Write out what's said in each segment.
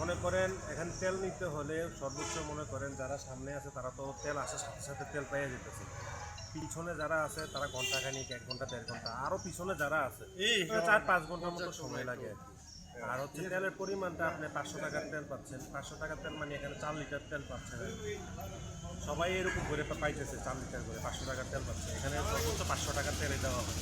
মনে করেন এখানে তেল নিতে হলে সর্বোচ্চ মনে করেন যারা সামনে আছে তারা তো তেল আসার সাথে সাথে তেল পেয়ে যেতেছে, পিছনে যারা আছে তারা ঘন্টাখানিক 1 ঘন্টা 1.5 ঘন্টা, আরও পিছনে যারা আছে 4-5 ঘন্টার মতো সময় লাগে আর কি। আর হচ্ছে তেলের পরিমাণটা আপনি 500 টাকার তেল পাচ্ছেন, 500 টাকার তেল মানে এখানে 4 লিটার তেল পাচ্ছেন। সবাই এরকম করে পাইতেছে 4 লিটার করে 500 টাকার তেল পাচ্ছে, এখানে সর্বোচ্চ 500 টাকার তেলে দেওয়া হয়।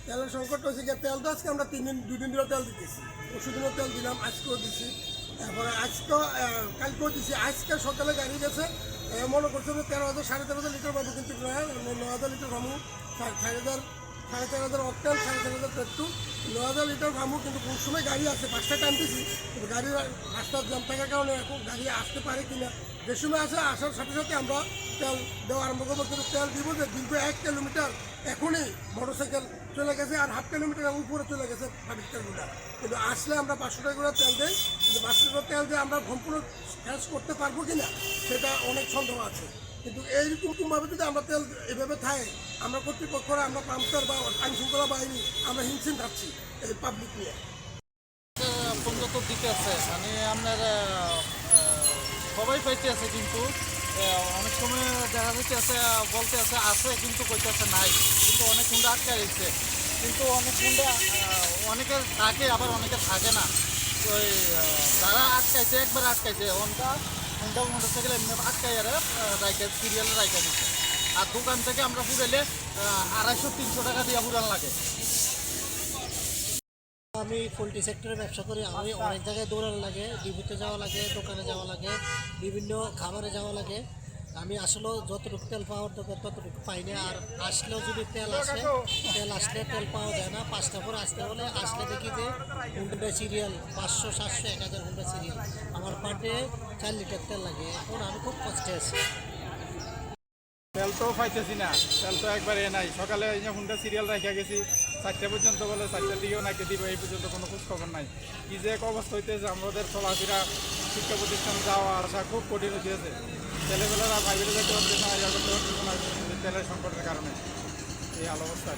তেলের সংকট হয়েছে গিয়ে তেল তো আজকে আমরা 2 দিন ধরে তেল দিতেছি, পরশুদিনও তেল দিলাম, আজকেও দিচ্ছি, তারপরে আজকেও কালকেও দিচ্ছি। আজকে সকালে গাড়ি গেছে মনে করছে যে 13,000 13,500 লিটার পাবো, কিন্তু 9,000 লিটার পাবো, 4,500 অকটেল, 4,500 পেট্রোল, 9,000 লিটার পাবো। কিন্তু কোন সময় গাড়ি আসে 5টা টাইম দিচ্ছি, কিন্তু গাড়ির রাস্তার জ্যাম থাকার কারণে এখন গাড়ি আসতে পারে কিনা, যে সময় আসে আসার সাথে সাথে আমরা তেল দেওয়া আরম্ভ করবো। কিন্তু তেল দিব যে দীর্ঘ 1 কিলোমিটার এখনই মোটরসাইকেল চলে গেছে, আর হাফ কিলোমিটার উপরে চলে গেছে 5 কিলোমিটার। কিন্তু আসলে আমরা 500 টাকা করে তেল দেই, কিন্তু 500 টাকা তেল দিয়ে আমরা সম্পূর্ণ শেষ করতে পারবো কিনা সেটা অনেক সন্দেহ আছে। কিন্তু এইরকমভাবে যদি আমরা তেল এভাবে থাকে, আমরা কর্তৃপক্ষরা, আমরা পাম্পটার বা আইন শৃঙ্খলা বাহিনী আমরা হিমশিম খাচ্ছি এই পাবলিক নিয়ে। পর্যন্ত দিতে আছে মানে আপনার সবাই পাইতে আছে, কিন্তু অনেক সময় দেখা যাচ্ছে আছে বলতে আছে কিন্তু কইতে আছে নাই, কিন্তু অনেক হুন্ডা আটকে রয়েছে, কিন্তু অনেক হুন্ডা অনেকের থাকে আবার অনেকে থাকে না। ওই যারা আটকাইছে একবার আটকাইছে হুন্ডা মোটরসাইকেল এমনি আটকাই আর রাইকা সিরিয়ালে রাইকা দিচ্ছে। আর দোকান থেকে আমরা পুরাইলে 250-300 টাকা দিয়ে পুরান লাগে। আমি পোলট্রি সেক্টরে ব্যবসা করি। আমি অনেক জায়গায় দৌড়ানো লাগে, ডিপুতে যাওয়া লাগে, দোকানে যাওয়া লাগে, বিভিন্ন খাবারে যাওয়া লাগে। আমি আসলেও যতটুকু তেল পাওয়ার দরকার ততটুকু পাই না। আর আসলেও যদি তেল আসলে তেল পাওয়া যায় না। 5টা পরে আসতে হলে আসলে দেখি যে হুন্ডা সিরিয়াল 500, 700, 1,000 হুন্ডা সিরিয়াল। আমার পার ডে 4 লিটার তেল লাগে। এখন আমি খুব কষ্টে আছি। তেল তো পাইতেছি না, তেল তো একবার নাই। সকালে হুন্ডা সিরিয়াল রাখা গেছি 4টা পর্যন্ত, বলে 4টার দিকেও নাকি দিব, এই পর্যন্ত কোনো খোঁজ খবর নাই। কি যে এক অবস্থা হইতেছে, আমাদের চলাফেরা শিক্ষা প্রতিষ্ঠান যাওয়া আসা খুব কঠিন হইতেছে। ছেলেবেলারা বাইরে যেতে পারতেছে না, ইয়া করতে পারতেছে না, তেলের সংকটের কারণে এই হাল অবস্থা।